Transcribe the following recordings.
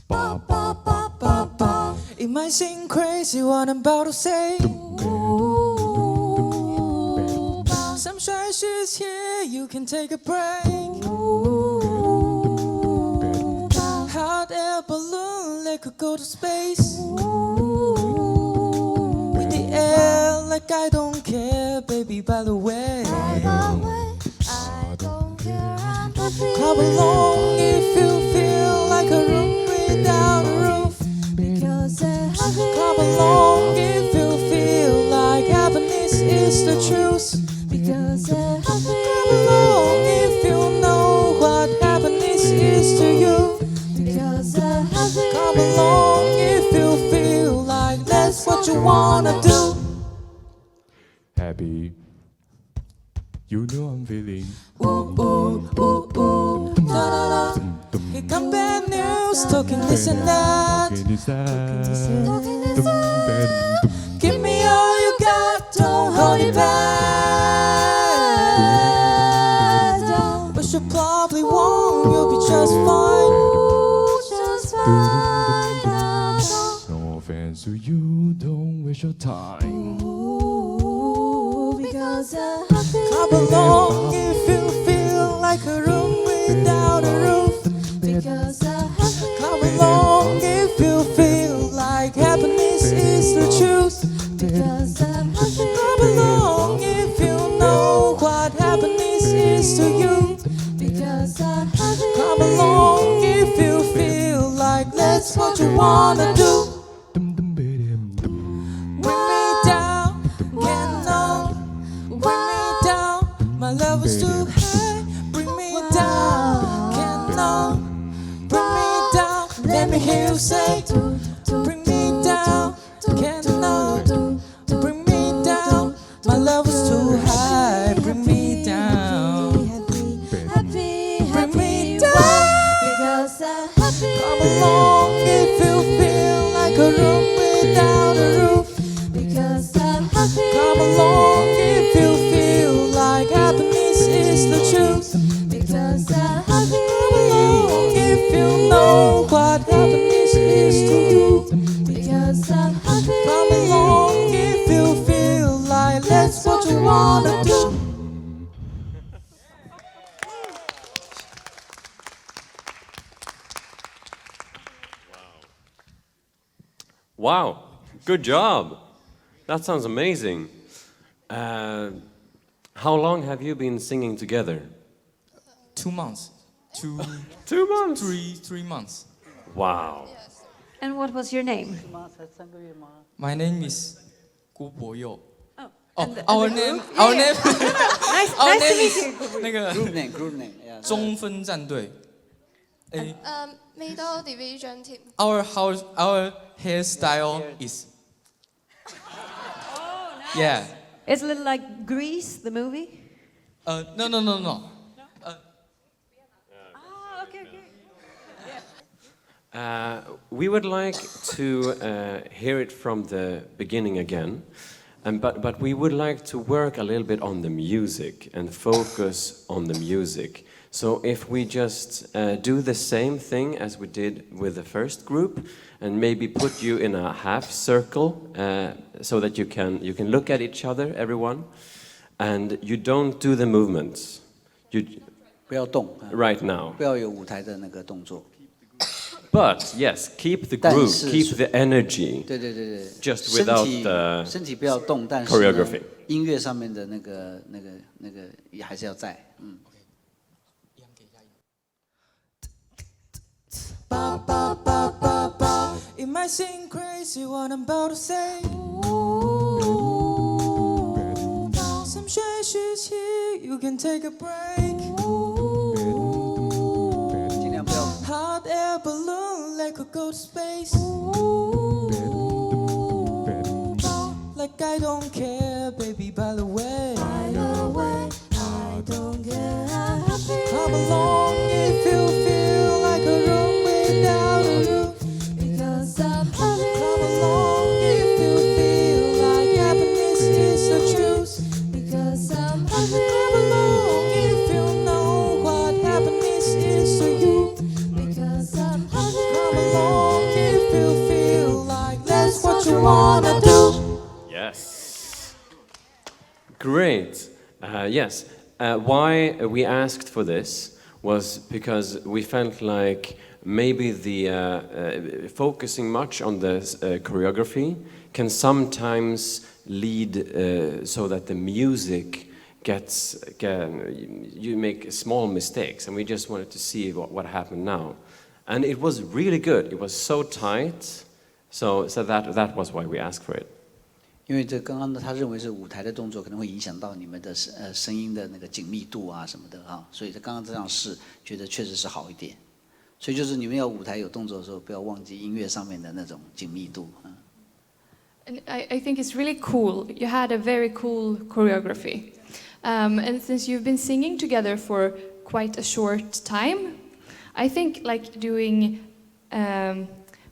Ba, ba, ba, ba, ba. It might seem crazy what I'm about to say. Some treasures here, you can take a break. Hot air balloon, let could go to space. With the air, like I don't care, baby, by the way. I don't care, I'm happy. Clap along if you feel like a room without a roof. Because I'm happy. Clap along if you feel like happiness is the truth. Because I'm happy. Clap along if you know what happiness is to you. Because I'm happy. Clap along if you feel like that's what you wanna do. Happy. You know I'm feeling. Ooh, ooh, ooh, ooh, da da da. Here come bad news, talking this and that. Talking this and Talking that. this and Give me all you got, don't hold it back. But you probably won't, you'll be just fine. Just fine. No offense to you, don't waste your time. Ooh, because I'm happy. Clap along if you feel like a room without a roof. Because I'm happy. Clap along if you feel like happiness is the truth. Because I'm happy. Clap along if you know what happiness is to you. Because I'm happy. Clap along if you feel like that's what you wanna do. Bring me down, can't no. Bring me down, my love is too high. Bring me down, can't no. Bring me down, let me hear you say. Bring me down, can't no. Bring me down, my love is too high. Bring me down, Happy, bring me happy. down. Because I'm happy. Come along if you feel like a room without a roof. Because I'm happy. Come along if you feel like happiness is the truth. Because I'm happy. Come along if you know what happiness is to you. Because I'm happy. Come along if you feel like that's what you wanna do. Wow, good job. That sounds amazing. How long have you been singing together? 2 months. 2 months. 3 months. Wow. And what was your name? My name is Gu Boyo. Oh, Oh, and the our group? name, Yeah, our yeah. name, Nice, our nice to name meet is you. 那个 Group name, yeah. 中分战队。诶 Middle Division Team. our hairstyle is. Yeah. It's a little like Grease, the movie. No. Oh, okay. We would like to hear it from the beginning again, but we would like to work a little bit on the music and focus on the music. So if we just do the same thing as we did with the first group, and maybe put you in a half circle so that you can look at each other, everyone, and you don't do the movements. You 不要动， right now. 不要有舞台的那个动作。 But yes, keep the 但 groove, 是 keep the energy. 对对对对 Just 身 without 体 the 身体不要动，但是 choreography 呢音乐上面的那个也还是要在。Ba, ba, ba, ba, ba. It might seem crazy what I'm about to say. Some treasures here, you can take a break. 尽量不要 Hot air balloon, like could go to space. Like I don't care, baby, by the way. I don't care. I'm happy. Come along if you feel like a room without a roof. Because I'm happy. Come along if you feel like happiness is the truth. Because I'm happy. Come along if you know what happiness is to you. Because I'm happy. Come along Great. Yes. Why we asked for this was because we felt like maybe the focusing much on the choreography can sometimes lead so that the music you make small mistakes, and we just wanted to see what happened now. And it was really good. It was so tight. So that was why we asked for it. 因为这刚刚他认为是舞台的动作可能会影响到你们的声音的那个紧密度啊什么的啊，所以他刚刚这样试，觉得确实是好一点。所以就是你们要舞台有动作的时候，不要忘记音乐上面的那种紧密度。And I think it's really cool. You had a very cool choreography. And since you've been singing together for quite a short time, I think like doing,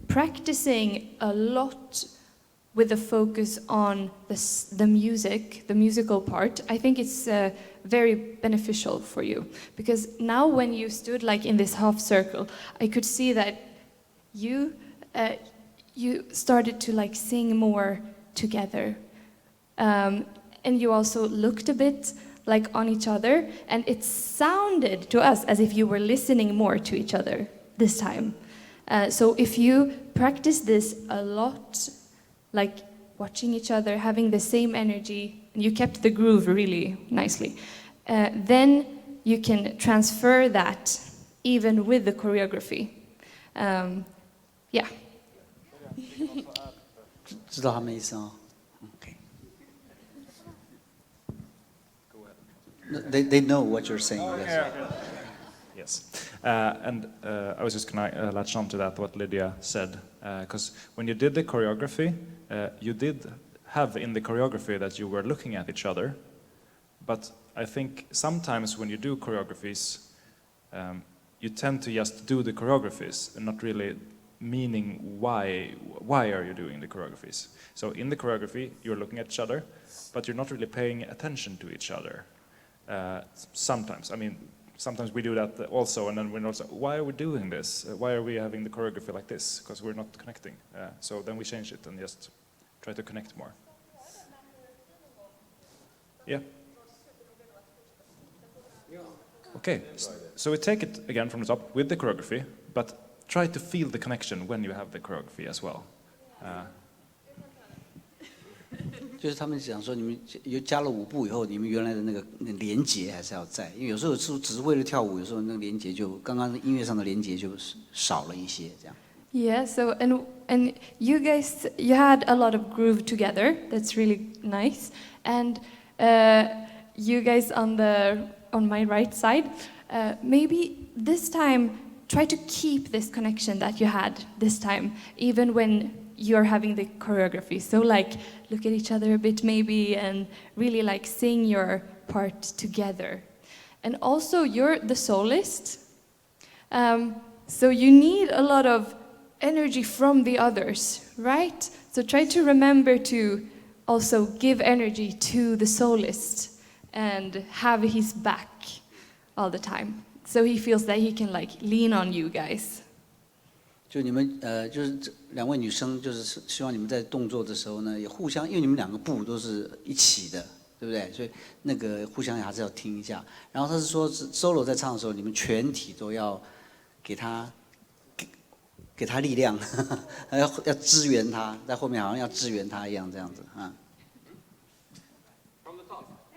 practicing a lot with a focus on the music, the musical part, I think it's very beneficial for you. Because now when you stood like in this half circle, I could see that you started to like sing more together. And you also looked a bit like on each other, and it sounded to us as if you were listening more to each other this time. So if you practice this a lot, like watching each other, having the same energy, and you kept the groove really nicely, then you can transfer that even with the choreography. Yeah. 知道他们意思哦 ？OK. They know what you're saying. Yes. And I was just going to latch on to that, what Lydia said. Because when you did the choreography, you did have in the choreography that you were looking at each other. But I think sometimes when you do choreographies, you tend to just do the choreographies and not really meaning why are you doing the choreographies. So in the choreography, you're looking at each other, but you're not really paying attention to each other. Sometimes, I mean, sometimes we do that also, and then we're also, why are we doing this? Why are we having the choreography like this? Because we're not connecting. So then we change it and just try to connect more. Yeah. Okay, so we take it again from the top with the choreography, but try to feel the connection when you have the choreography as well. 就是他们讲说，你们加了舞步以后，你们原来的那个连结还是要在，因为有时候只是为了跳舞，有时候那个连结就刚刚音乐上的连结就少了一些，这样。Yeah. So and you guys, you had a lot of groove together. That's really nice. And you guys on my right side, maybe this time try to keep this connection that you had this time, even when you're having the choreography. So like look at each other a bit maybe and really like sing your part together. And also you're the soloist, so you need a lot of energy from the others, right? So try to remember to also give energy to the soloist and have his back all the time, so he feels that he can like lean on you guys. 就你们就是两位女生，就是希望你们在动作的时候呢，也互相，因为你们两个步都是一起的，对不对？所以那个互相还是要听一下。然后他是说，solo 在唱的时候，你们全体都要给他力量，要支援他，在后面好像要支援他一样，这样子啊。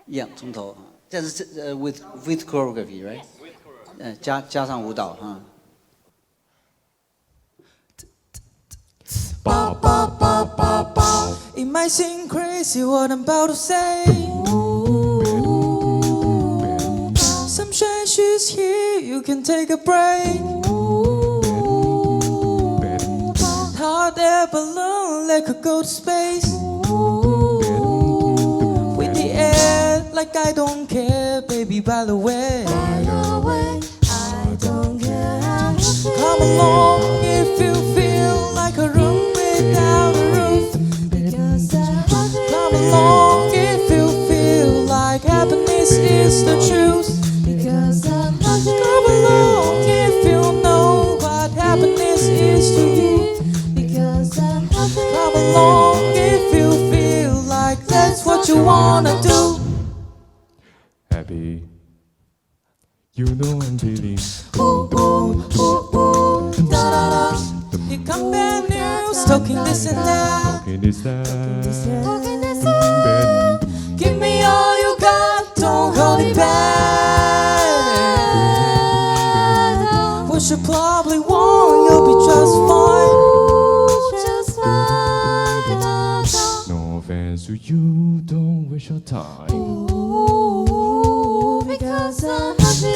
一样从头，这是with choreography right？ 加上舞蹈哈。It might seem crazy what I'm about to say. Some strange is here, you can take a break. Hot air balloon, let her go to space. With the air, like I don't care, baby, by the way. I don't care how you feel. Come along if you feel like a room without a roof. Because I'm happy. Come along if you feel like happiness is the truth. Because I'm happy. Come along if you know what happiness is to you. Because I'm happy. Come along if you feel like that's what you wanna do. happy. You know I'm feeling. Here come bad news, talking this and that. Talking this that. Give me all you got, don't hold it back. We should probably warn you'll be just fine. No offense to you, don't waste your time.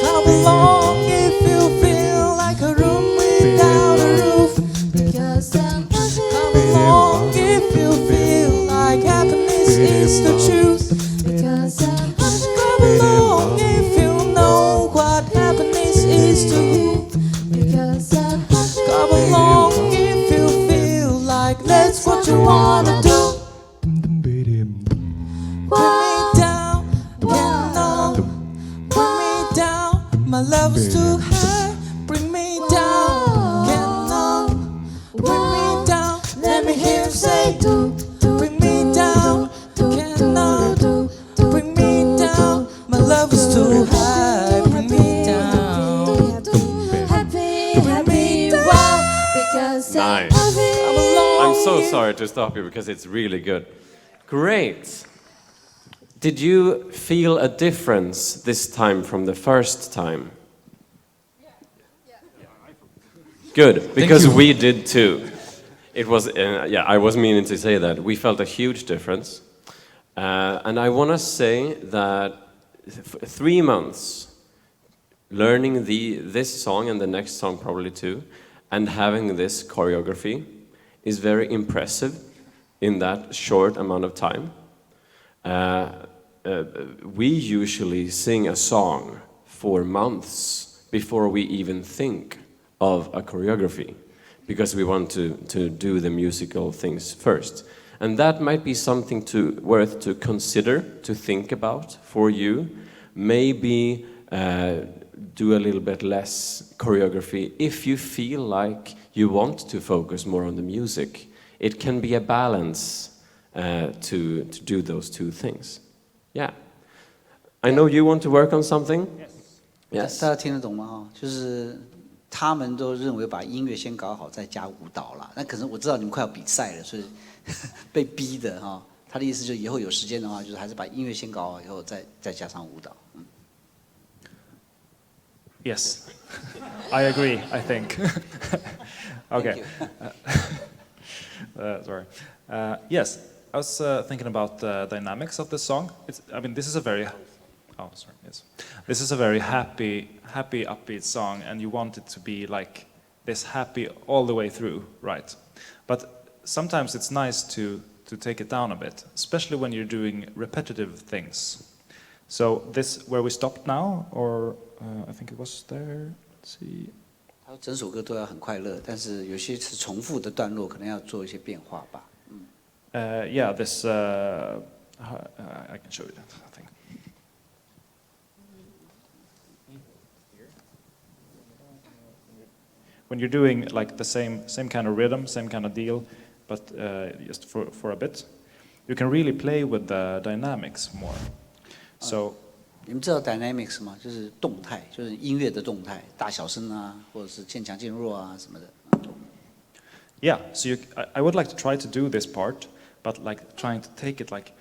Come along if you feel like a room without a roof. Come along if you feel like happiness is the truth. Come along if you know what happiness is to you. Come along if you feel like that's what you wanna do. Bring me down, get on. Bring me down, my love is too high. Bring me down, get on. Bring me down, let me hear you say do. Bring me down, get on. Bring me down, my love is too high. Bring me down, bring me down. Nice. Come along. I'm so sorry to stop you because it's really good. Great. Did you feel a difference this time from the first time? Good, because we did too. It was, yeah, I was meaning to say that. We felt a huge difference. And I want to say that 3 months learning this song and the next song probably too, and having this choreography is very impressive in that short amount of time. We usually sing a song for months before we even think of a choreography, because we want to do the musical things first. And that might be something worth to consider, to think about for you. Maybe do a little bit less choreography if you feel like you want to focus more on the music. It can be a balance to do those two things. Yeah. I know you want to work on something. Yes. 大家听得懂吗？哈，就是他们都认为把音乐先搞好再加舞蹈啦。那可能我知道你们快要比赛了，所以被逼的哈。他的意思就是以后有时间的话，就是还是把音乐先搞好以后再加上舞蹈。嗯。Yes, I agree. I think. Okay. Sorry. Yes, I was thinking about the dynamics of the song. I mean, this is a very. Oh, sorry. Yes, this is a very happy, upbeat song, and you want it to be like this happy all the way through, right? But sometimes it's nice to take it down a bit, especially when you're doing repetitive things. So this where we stopped now, or I think it was there. Let's see. 他说整首歌都要很快乐，但是有些是重复的段落，可能要做一些变化吧。嗯。Yeah, this I can show you that. I think. When you're doing like the same kind of rhythm, same kind of deal, but just for a bit, you can really play with the dynamics more. So. 你们知道 dynamics 吗？就是动态，就是音乐的动态，大小声啊，或者是渐强渐弱啊什么的。Yeah, so I would like to try to do this part, but like trying to take it like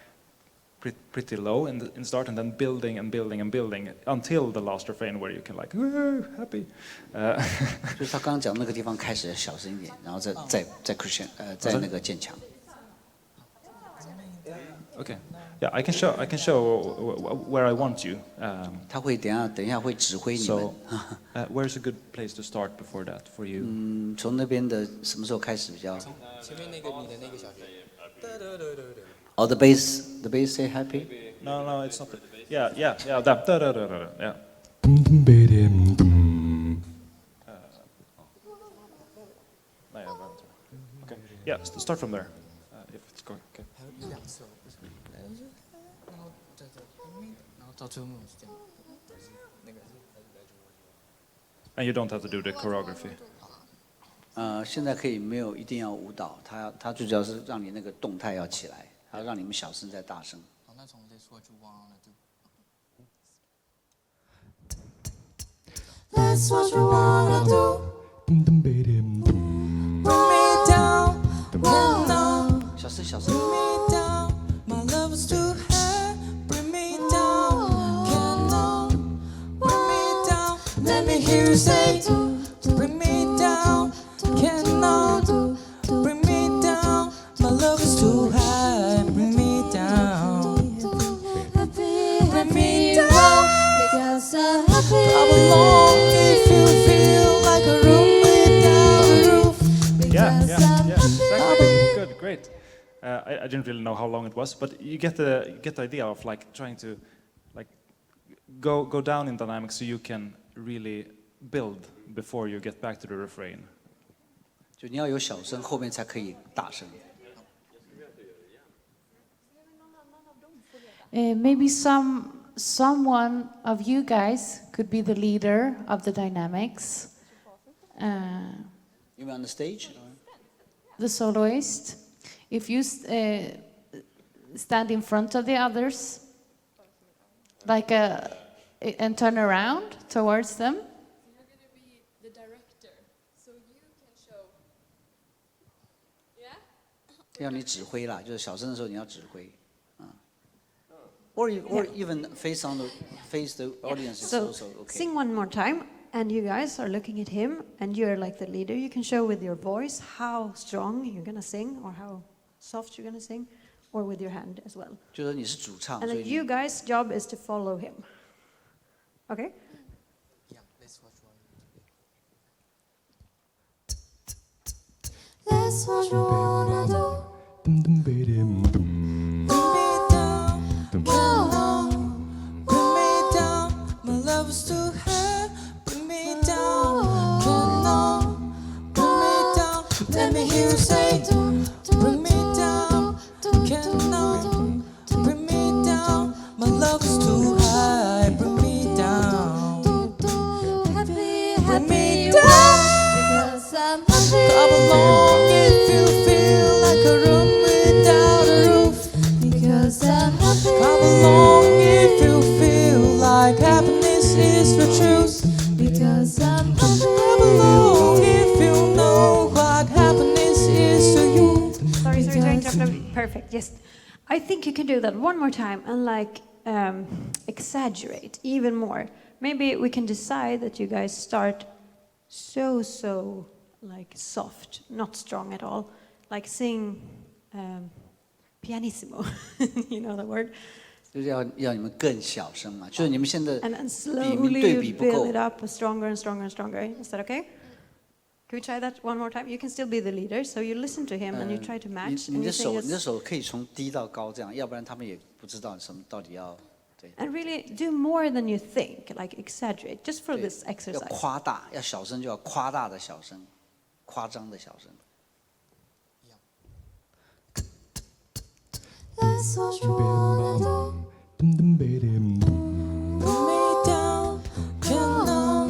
pretty low in start, and then building and building and building until the last refrain where you can like happy. 就是他刚刚讲那个地方开始小声一点，然后再 crescendo， 再那个渐强。Okay. Yeah, I can show where I want you. 他会等一下会指挥你们。So, where's a good place to start before that for you? 嗯，从那边的什么时候开始比较？前面那个你的那个小节。Oh, the bass say happy. No, it's not. Yeah, that. Yeah. Okay. Yeah, start from there. If it's going. Okay. 到最后是这样，那个。And you don't have to do the choreography. 现在可以没有一定要舞蹈，他最主要是让你那个动态要起来，他让你们小声再大声。好，那从这说就忘了就。That's what you wanna do. Bring me down, Can no, 小声小声。 bring me down. My love is too high. Bring me down. Can no, bring me down. Let me hear you say, bring me down. Can no, bring me down. My love is too high. Bring me down. Bring me down. Because I'm happy. Come along if you feel like a room without a roof. Yeah, Because I'm exactly. Good, great. I didn't really know how long it was, but you get the idea of like trying to like go down in dynamics so you can really build before you get back to the refrain. 就你要有小声，后面才可以大声。 Maybe someone of you guys could be the leader of the dynamics, You mean on the stage? the soloist. If you stand in front of the others, like and turn around towards them. You're going to be the director, so you can show. Yeah? 要你指挥啦，就是小声的时候你要指挥，or even face the audience is So also okay. sing one more time, and you guys are looking at him, and you're like the leader. You can show with your voice how strong you're gonna sing, or how soft you're gonna sing, or with your hand as well. 就是你是主唱， And 所 then 以 you guys' job is to follow him. Okay? Yeah, that's what you That's what you wanna do. Bring me down, can no, bring me down. My love is too high. Bring me down, can no, bring me down. Let me hear you say, bring me down, can no, bring me down. My love is too high. Bring me down, Happy, bring me happy. down. Because I'm happy. Come along if you feel like a room without a roof. Because I'm happy. Come along if you feel like happiness is the truth. Because I'm happy. Come along if you know what happiness is to you. Sorry to interrupt. Perfect. Yes. I think you can do that one more time and like exaggerate even more. Maybe we can decide that you guys start so like soft, not strong at all. Like sing pianissimo. You know the word? 就是要你们更小声嘛，就是你们现在 And then 比 slowly 对 you 比不 build 够 it，up stronger and stronger and stronger. Is that okay? Can we try that one more time? You can still be the leader, so you listen to him and you try to 你 match. 你 And 的 you 手 sing 你的 this, 手可以从低到高这样，要不然他们也不知道什么到底要对 and really do more than you think, like exaggerate, just for 对 this 要 exercise. 夸大，要小声就要夸大的小声，夸张的小声。 That's what you wanna do. Bring me down, can no,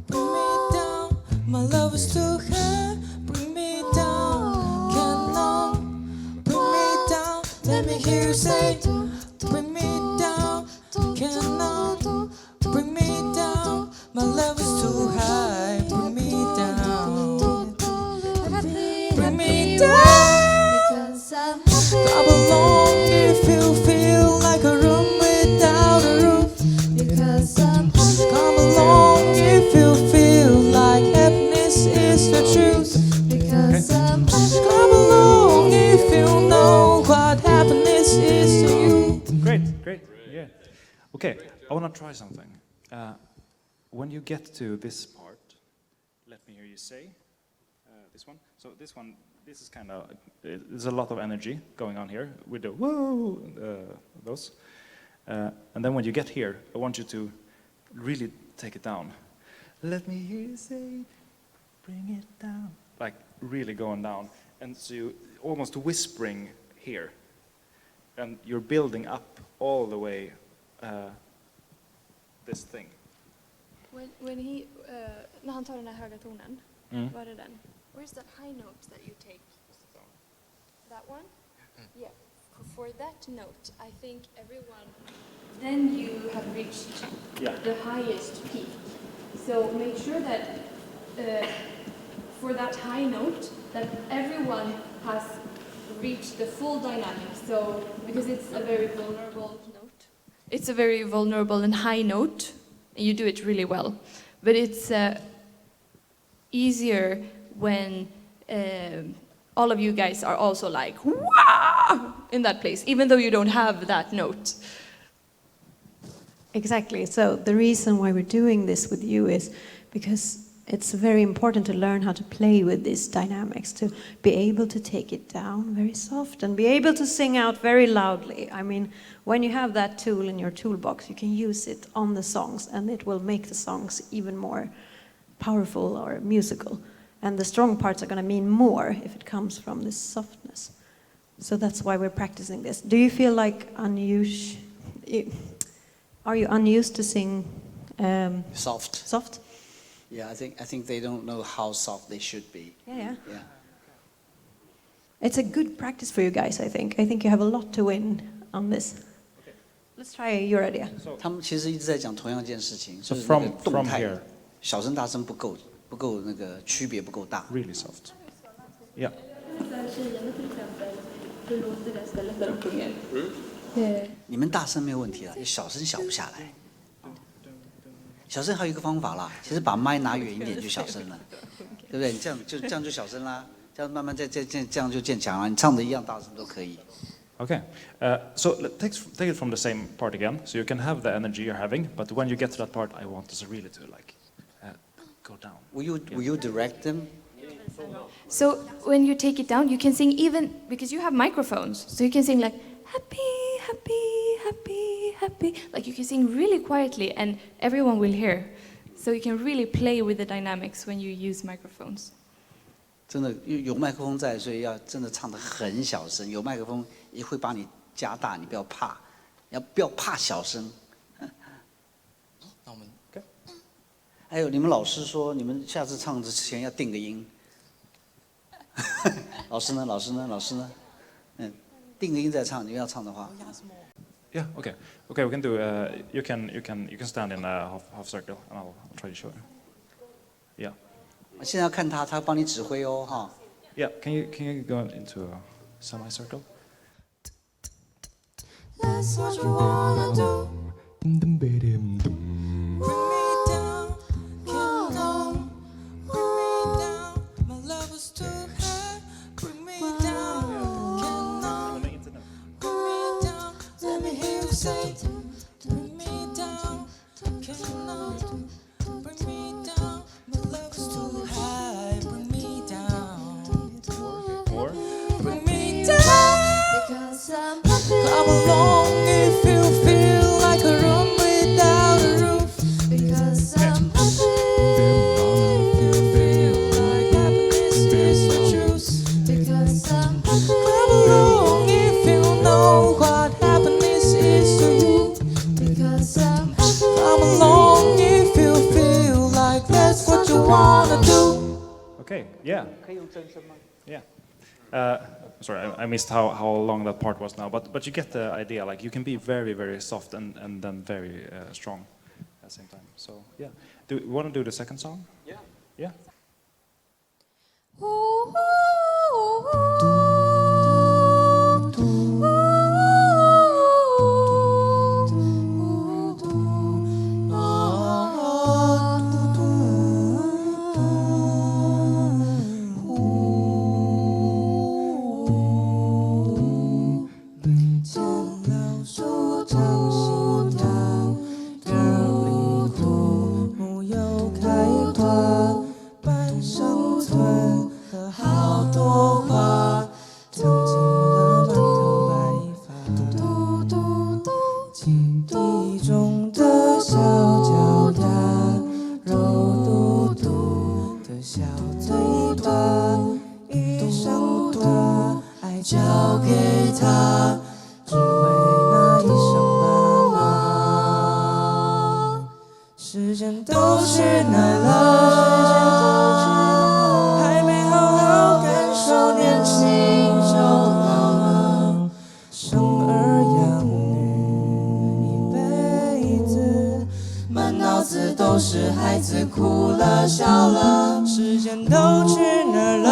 bring me down. My love is too high. Bring me down, can no, bring me down. Let me hear you say, bring me down, can no, bring me down. My love is too high. Bring me down, Happy, bring me happy. down. Because I'm happy. Come along if you feel like a room without a roof. Because I'm happy. Come along if you feel like happiness is the truth. Because I'm happy. Come along if you know what happiness is to you. Great, yeah. Okay, I want to try something. When you get to this part, let me hear you say this one. So this is kind of, there's a lot of energy going on here with the whoa, those. And then when you get here, I want you to really take it down. Let me hear you say, bring it down. Like really going down. And so you almost whispering here. And you're building up all the way this thing. When he, när han tar den här höga tonen, var är den? Where's that high note that you take? That one? Yeah. For that note, I think everyone. Then you have reached the highest peak. So make sure that for that high note, that everyone has reached the full dynamic. So because it's a very vulnerable note, it's a very vulnerable and high note, and you do it really well. But it's easier when all of you guys are also like, wow, in that place, even though you don't have that note. Exactly. So the reason why we're doing this with you is because it's very important to learn how to play with these dynamics, to be able to take it down very soft and be able to sing out very loudly. I mean, when you have that tool in your toolbox, you can use it on the songs and it will make the songs even more powerful or musical. And the strong parts are going to mean more if it comes from this softness. So that's why we're practicing this. Do you feel like are you unused to sing soft? Soft? Yeah, I think they don't know how soft they should be. Yeah. Yeah. It's a good practice for you guys, I think. I think you have a lot to win on this. Okay. Let's try your idea. 他们其实一直在讲同样一件事情， So 就是那个 from 动态 here， 小声大声不够那个区别不够大。 Really soft. Yeah. 你们大声没有问题了，就小声小不下来。小声还有一个方法啦，其实把麦拿远一点就小声了，对不对？你这样就小声啦，这样慢慢这样就渐强了。你唱的一样大声都可以。 Okay, so take it from the same part again. So you can have the energy you're having, but when you get to that part, I want us really to like go down. Will you direct them? So when you take it down, you can sing even, because you have microphones, so you can sing like, happy, happy, happy, happy. Like you can sing really quietly and everyone will hear. So you can really play with the dynamics when you use microphones. 真的有麦克风在，所以要真的唱得很小声。有麦克风也会把你加大，你不要怕，不要怕小声。那我们还有你们老师说，你们下次唱之前要定个音。老师呢？定个音再唱。你们要唱的话。Yeah. Okay. Okay. We can do. You can stand in a half circle, and I'll try to show you. Yeah. 现在要看他帮你指挥哦，哈。Yeah. Can you go into a semicircle? That's what you wanna do. Bring me down, can't on. Bring me down, my love is too high. Bring me down, can't on. Bring me down, let me hear you say. Bring me down, can't on. Bring me down, my love is too high. Bring me down. More. Bring me down. Because I'm Come along if you feel like a room without a roof. because I'm If you feel like happiness is the truth. because I'm Come along if you know what happiness is to you. because I'm Come along if you feel like that's what you wanna do. Okay. Yeah. 可以用真声吗？ Yeah. Sorry, I missed how long that part was now, but you get the idea. Like you can be very, very soft and then very strong at the same time. So yeah. Do you want to do the second song? Yeah. Yeah. 子都是孩子，哭了笑了，时间都去哪儿了？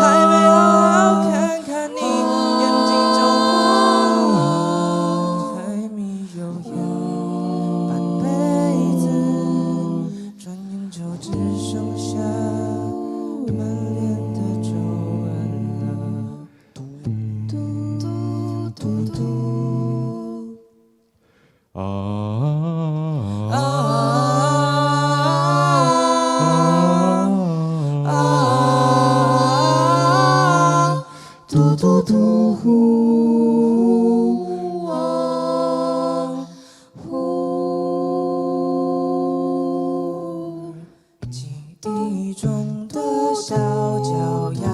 还没好好看看你，眼睛就花了。柴米油盐半辈子，转眼就只剩下满脸的皱纹了。嘟嘟嘟嘟。嘟嘟嘟呼呼，记忆中的小脚丫，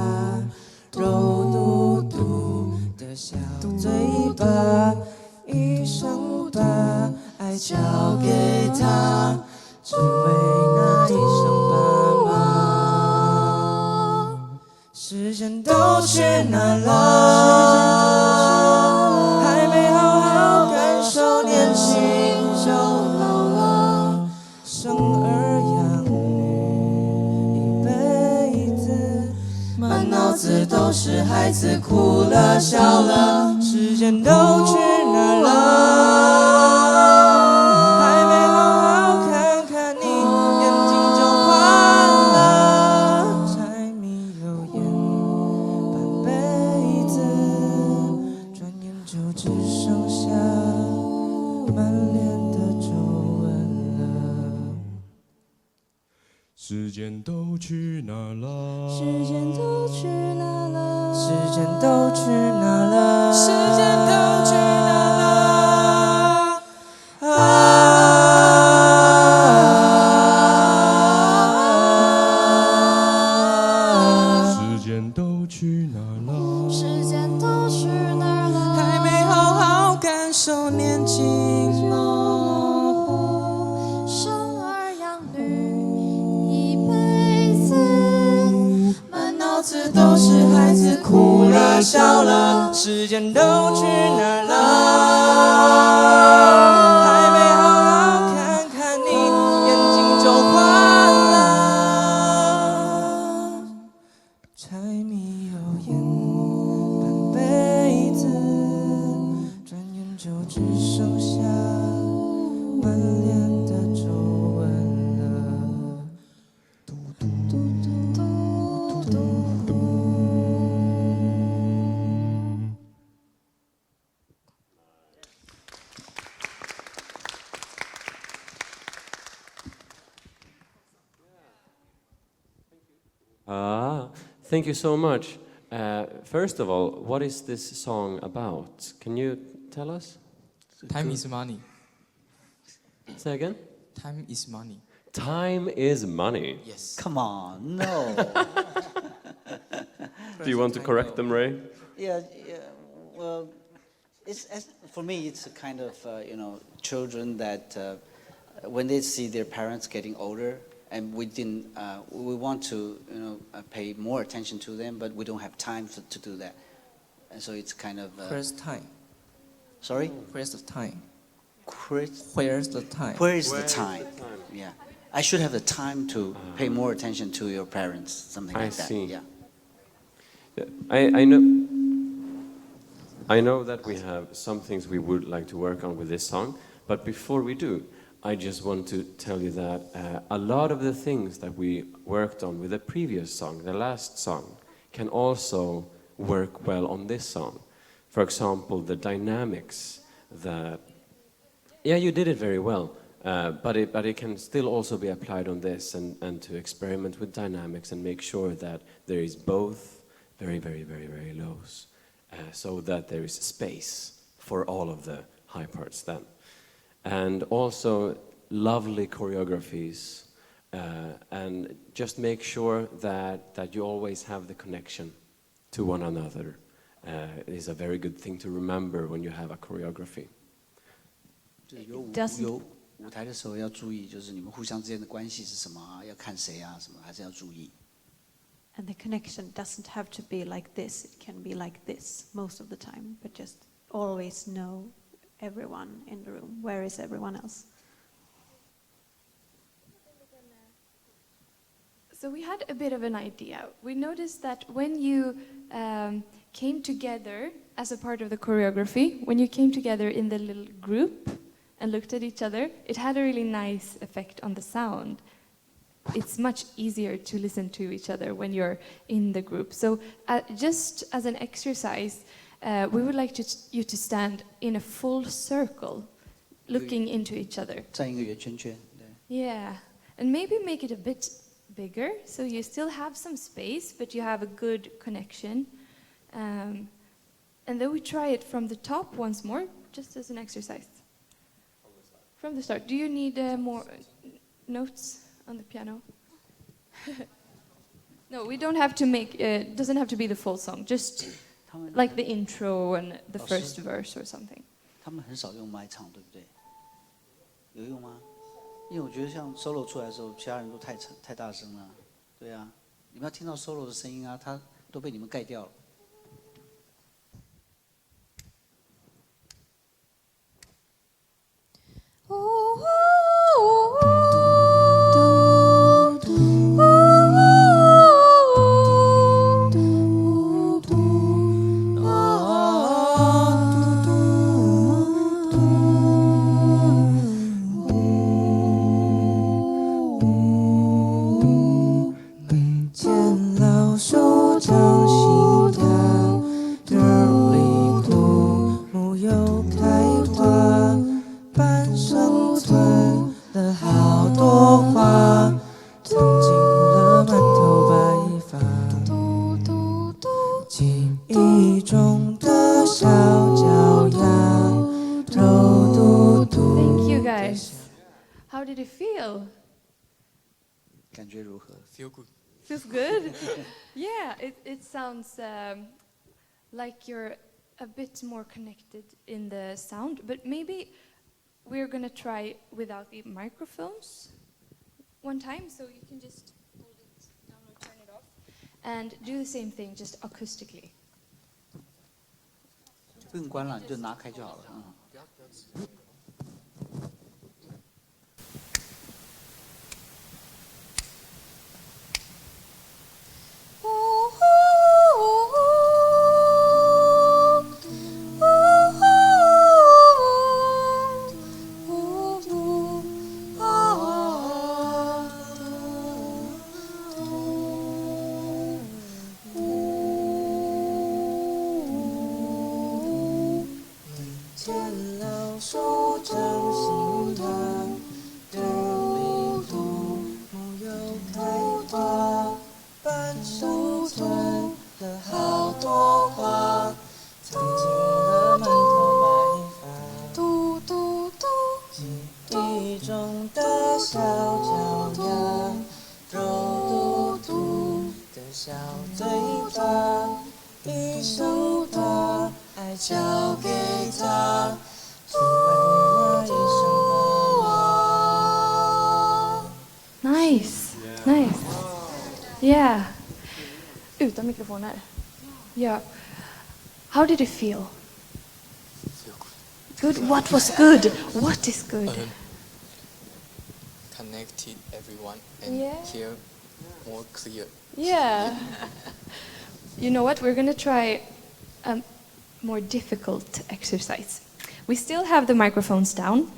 肉嘟嘟的小嘴巴，一生把爱交给他，只为那一声爸妈。时间都去哪了？还没好好感受年轻就老了，生儿养女一辈子，满脑子都是孩子，哭了笑了，时间都去哪了？还没好好看看你，眼睛就花了。柴米油盐半辈子，转眼就只剩下满脸的皱纹了。时间都去哪儿了？时间都去哪了？时间都去哪了？时间都去哪了？时间都去哪儿了？时间都去哪儿了？还没好好感受年轻哦。生儿养女一辈子，满脑子都是孩子，哭了笑了，时间都去哪儿了？还没好好看看你，眼睛就花了。柴米油盐半辈子，转眼就只剩下满脸的皱纹了。嘟嘟嘟嘟嘟嘟。Thank you so much. First of all, what is this song about? Can you tell us? Time is money. Say again? Time is money. Time is money. Yes. Come on, no. Do you want to correct them, Ray? Yeah. Well, for me, it's a kind of children that when they see their parents getting older, and we want to pay more attention to them, but we don't have time to do that, and so it's kind of. Where's time? Sorry. Where's the time? Where's the time? Where is the time? Yeah, I should have the time to pay more attention to your parents, something like that. see. Yeah. I know that we have some things we would like to work on with this song, but before we do, I just want to tell you that a lot of the things that we worked on with the previous song, the last song, can also work well on this song. For example, the dynamics that, yeah, you did it very well, but it can still also be applied on this and to experiment with dynamics and make sure that there is both very, very, very, very lows, so that there is space for all of the high parts then. And also lovely choreographies, and just make sure that you always have the connection to one another. It is a very good thing to remember when you have a choreography. 有舞台的时候要注意，就是你们互相之间的关系是什么啊？要看谁啊？什么还是要注意。And the connection doesn't have to be like this. It can be like this most of the time, but just always know everyone in the room. Where is everyone else? So we had a bit of an idea. We noticed that when you came together as a part of the choreography, when you came together in the little group and looked at each other, it had a really nice effect on the sound. It's much easier to listen to each other when you're in the group. So just as an exercise, we would like you to stand in a full circle, looking into each other. 站一个圆圈圈，对。 Yeah, and maybe make it a bit bigger, so you still have some space, but you have a good connection. And then we try it from the top once more, just as an exercise. From the start. Do you need more notes on the piano? No, we don't have to make, doesn't have to be the full song, just like the intro and the first verse or something. 他们很少用麦唱，对不对？有用吗？因为我觉得像 solo 出来的时候，其他人都太大声了，对啊，你们要听到 solo 的声音啊，它都被你们盖掉了。见老树长新芽，这里土木有开花，半生存了好多花，藏进了满头白发，记忆中的小脚丫，肉嘟嘟。 Thank you guys. How did it feel? 感觉如何？ Feel good. Feels good? Yeah, it sounds like you're a bit more connected in the sound, but maybe we're gonna try without the microphones one time, so you can just hold it down or turn it off, and do the same thing, just acoustically. 不用关了，你就拿开就好了。嗯。 见老树长新芽，这里土木有开花，半生存了好多花，藏进了满头白发。嘟嘟嘟，记忆中的小脚丫，肉嘟嘟的小嘴巴，一生把爱交给他。 Nice, nice. Yeah. Utan mikrofoner. Yeah. How did it feel? Feel Good. What was good? What is good? good. Connected everyone and Yeah. hear more clear. Yeah. You know what? We're gonna try a more difficult exercise. We still have the microphones down,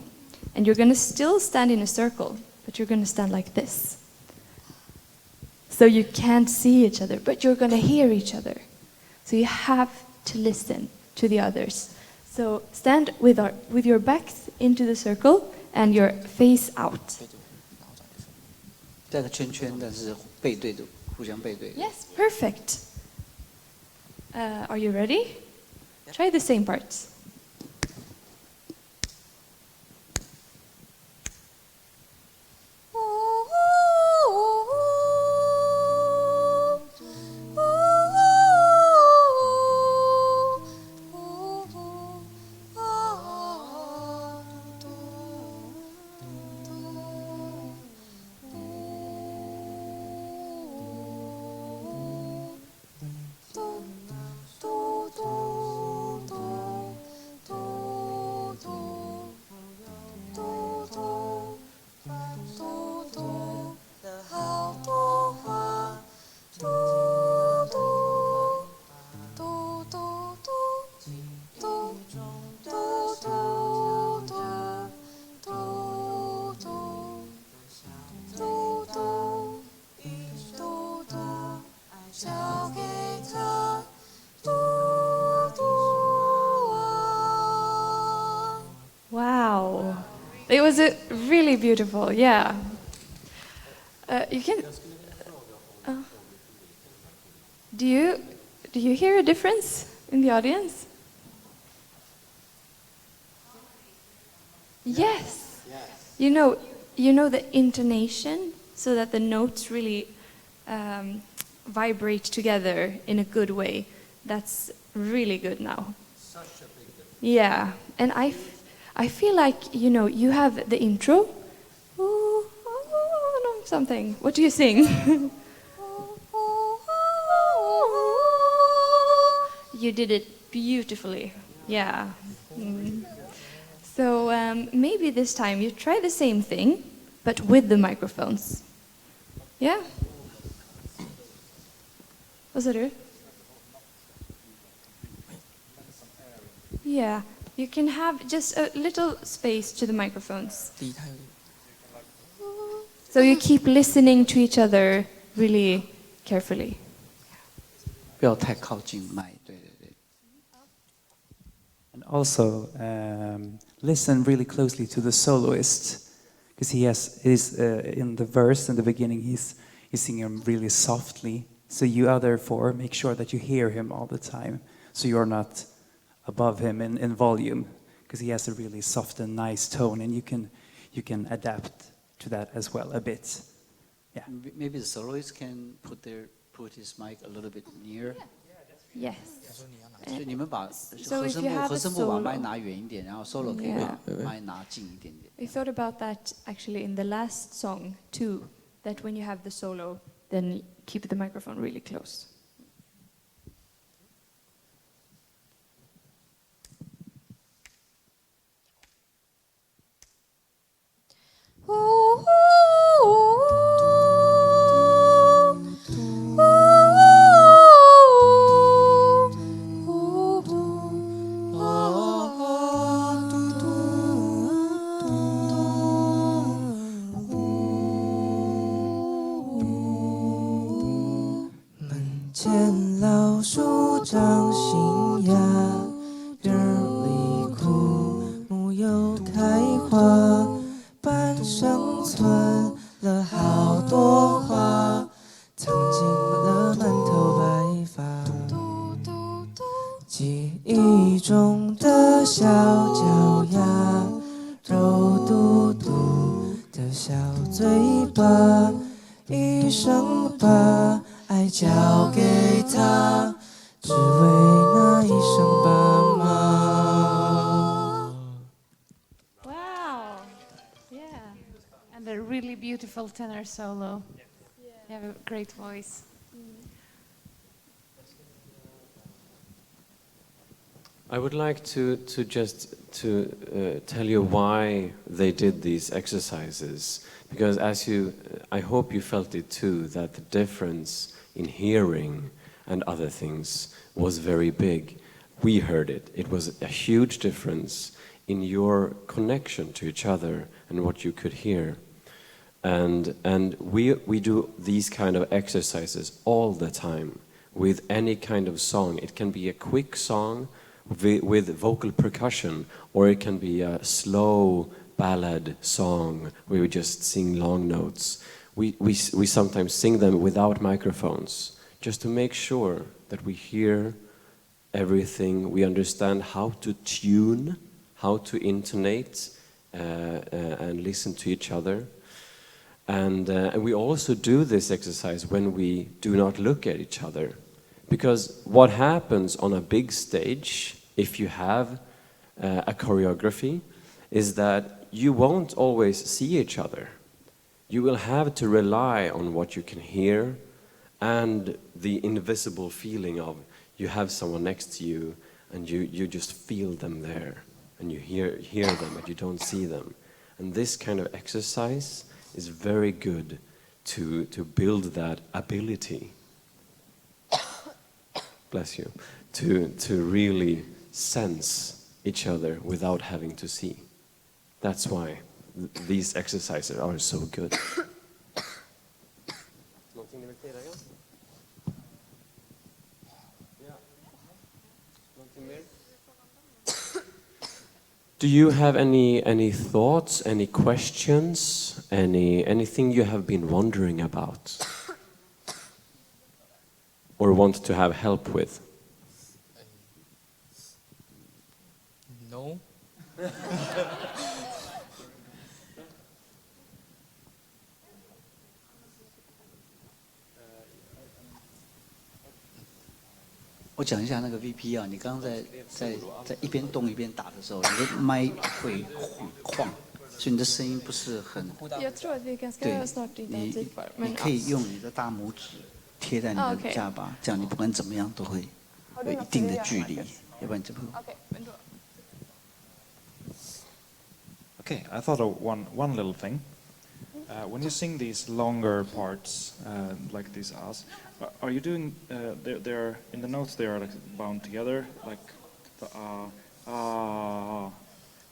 and you're gonna still stand in a circle, but you're gonna stand like this. So you can't see each other, but you're gonna hear each other. So you have to listen to the others. So stand with your backs into the circle and your face out. 带个圈圈，但是背对的，互相背对的。 Yes, perfect. Are you ready? Try the same parts. was a really beautiful, yeah. You can. Do you hear a difference in the audience? Yes. You know the intonation, so that the notes really vibrate together in a good way. That's really good now. Yeah, and I feel like, you have the intro. Something. What do you sing? You did it beautifully. Yeah. So maybe this time you try the same thing, but with the microphones. Yeah? Vad sa du? Yeah, you can have just a little space to the microphones. So you keep listening to each other really carefully. 不要太靠近麦，对对对。 And also listen really closely to the soloist, because he's in the verse in the beginning he's singing really softly. So you other four make sure that you hear him all the time, so you're not above him in volume, because he has a really soft and nice tone, and you can adapt to that as well a bit. Yeah. Maybe the soloist can put his mic a little bit near. Yes. 所以你们把 So 和 if 声 you 部 have 和 a 声部把 solo 麦拿远一点，然后 solo 可以把麦拿近一点点。 I thought about that actually in the last song too, that when you have the solo, then keep the microphone really close. Tenor solo. You have a great voice. I would like to just tell you why they did these exercises, because I hope you felt it too, that the difference in hearing and other things was very big. We heard it. It was a huge difference in your connection to each other and what you could hear. And we do these kind of exercises all the time with any kind of song. It can be a quick song with vocal percussion, or it can be a slow ballad song where we just sing long notes. We sometimes sing them without microphones, just to make sure that we hear everything, we understand how to tune, how to intonate and listen to each other. And we also do this exercise when we do not look at each other. Because what happens on a big stage, if you have a choreography, is that you won't always see each other. You will have to rely on what you can hear and the invisible feeling of you have someone next to you and you just feel them there and you hear them but you don't see them. And this kind of exercise is very good to build that ability, bless you, to really sense each other without having to see. That's why these exercises are so good. Do you have any thoughts, any questions, anything you have been wondering about, or want to have help with? No. 我讲一下那个 VP 啊，你刚刚在一边动一边打的时候，你的麦会晃，所以你的声音不是很。Jag tror att vi kanske 对 snart inte ha 你 tid kvar. 你可以用你的大拇指贴在你的下巴，这样你不管怎么样都会有一定的距离，要不然就不。Okay, I thought of one little thing. When you sing these longer parts, like these as, are you doing? They're in the notes. They are like bound together, like the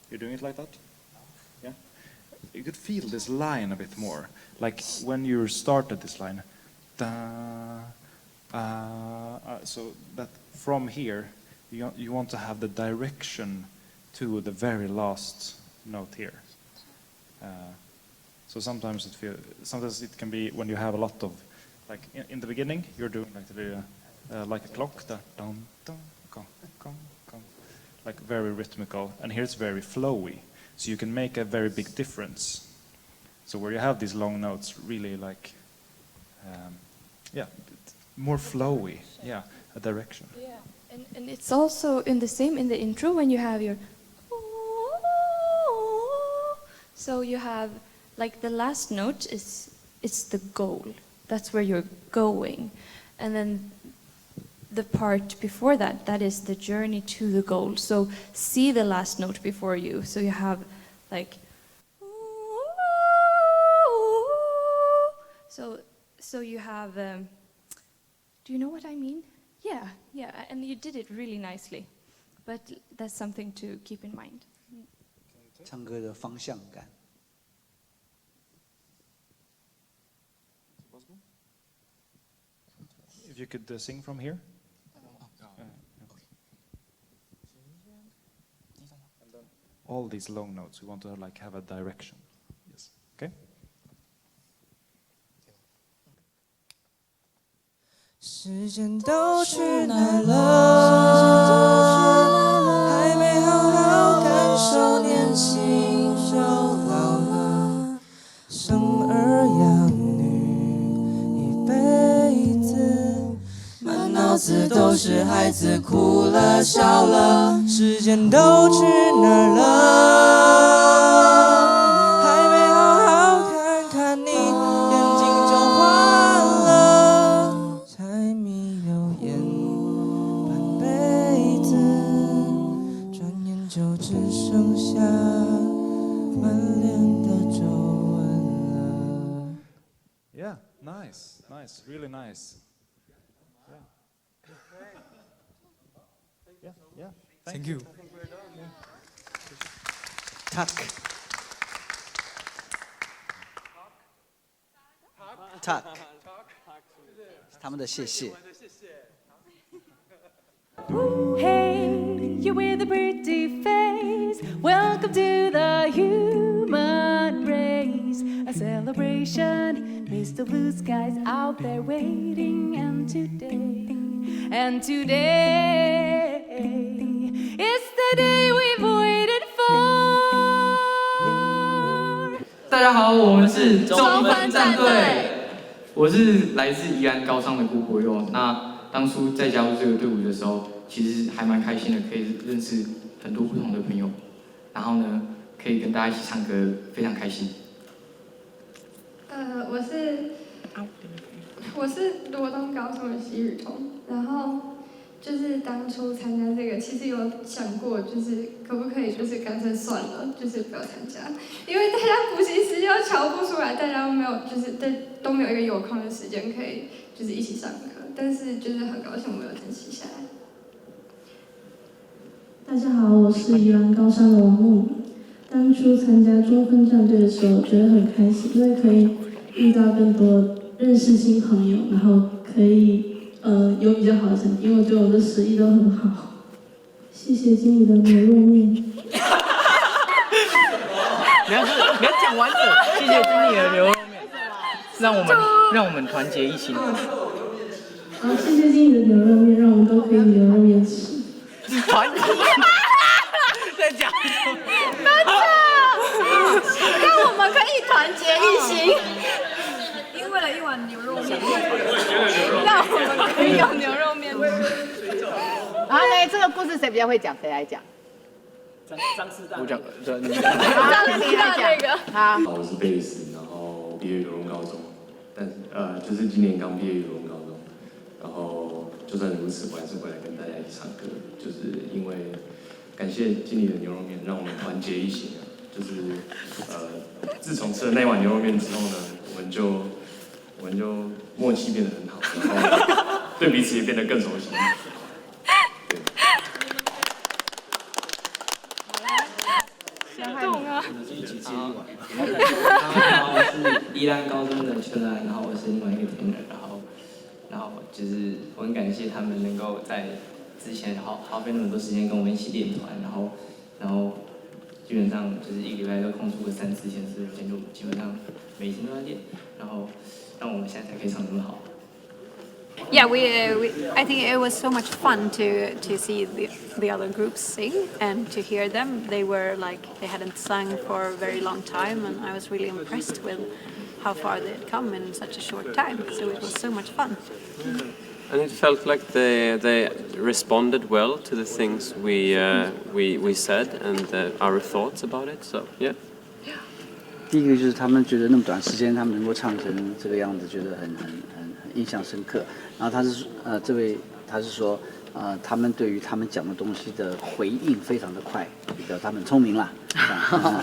You're doing it like that? Yeah. You could feel this line a bit more, like when you started this line, so that from here you want to have the direction to the very last note here. So sometimes it can be when you have a lot of, like in the beginning you're doing like a clock, like very rhythmical, and here it's very flowy, so you can make a very big difference. So where you have these long notes, really like, more flowy, a direction. Yeah, and it's also in the intro when you have your. So you have, like the last note it's the goal. That's where you're going. And then the part before that is the journey to the goal. So see the last note before you. So you have like, so you have, do you know what I mean? Yeah, and you did it really nicely. But that's something to keep in mind. 唱歌的方向感。If you could sing from here. And then all these long notes, we want to like have a direction. Yes. Okay. 时间都去哪儿了？还没好好感受年轻就老了，生儿养女一辈子，满脑子都是孩子哭了笑了，时间都去哪儿了？还没好好看看你，眼睛就花了。柴米油盐半辈子，转眼就只剩下满脸的皱纹了。 Yeah, nice, really nice. Yeah. Thank you. Tuck. Tuck. 他们的谢谢。 Hey, you with a pretty face. Welcome to the human race. A celebration. Mr. Blue Skies out there waiting. And today is the day we've waited for. 大家好，我们是中分战队。我是来自宜兰高商的顾国佑。那当初在加入这个队伍的时候，其实还蛮开心的，可以认识很多不同的朋友，然后呢，可以跟大家一起唱歌，非常开心。我是罗东高中的习雨桐，然后就是当初参加这个，其实有想过，就是可不可以就是干脆算了，就是不要参加，因为大家补习时间都瞧不出来，大家都没有都没有一个有空的时间可以就是一起上课，但是就是很高兴我们有珍惜下来。大家好，我是宜兰高商的王梦敏。当初参加中分战队的时候，觉得很开心，因为可以遇到更多认识新朋友，然后可以有比较好的成绩，因为我觉得我的实力都很好。谢谢经理的牛肉面。你要讲完整。谢谢经理的牛肉面，让我们团结一心。好，谢谢经理的牛肉面，让我们都可以牛肉面吃。团结。在讲。让我们可以团结一心。因为了一碗牛肉面，让我们可以有牛肉面吃。然后呢，这个故事谁比较会讲？谁来讲？张师大。我讲，张师大那个。好。我是贝斯，然后毕业于罗文高中，但就是今年刚毕业于罗文高中，然后就算如此，我还是会来跟大家一起唱歌，就是因为感谢经理的牛肉面，让我们团结一心。就是自从吃了那碗牛肉面之后呢，我们就默契变得很好，然后对彼此也变得更熟悉。心动啊！好，我是宜兰高中的邱兰，然后我是另外一个 trainer， 然后就是我很感谢他们能够在之前耗费那么多时间跟我们一起练团，然后基本上就是一个礼拜都空出个3、4天、4、5天，就基本上每天都在练，然后让我们现在才可以唱那么好。Yeah, I think it was so much fun to see the other groups sing and to hear them. They were like they hadn't sung for a very long time, and I was really impressed with how far they had come in such a short time. So it was so much fun. And it felt like they responded well to the things we said and our thoughts about it. So yeah. 第一个就是他们觉得那么短时间他们能够唱成这个样子，觉得很印象深刻。然后这位他是说，他们对于他们讲的东西的回应非常的快，比较他们聪明啦。好。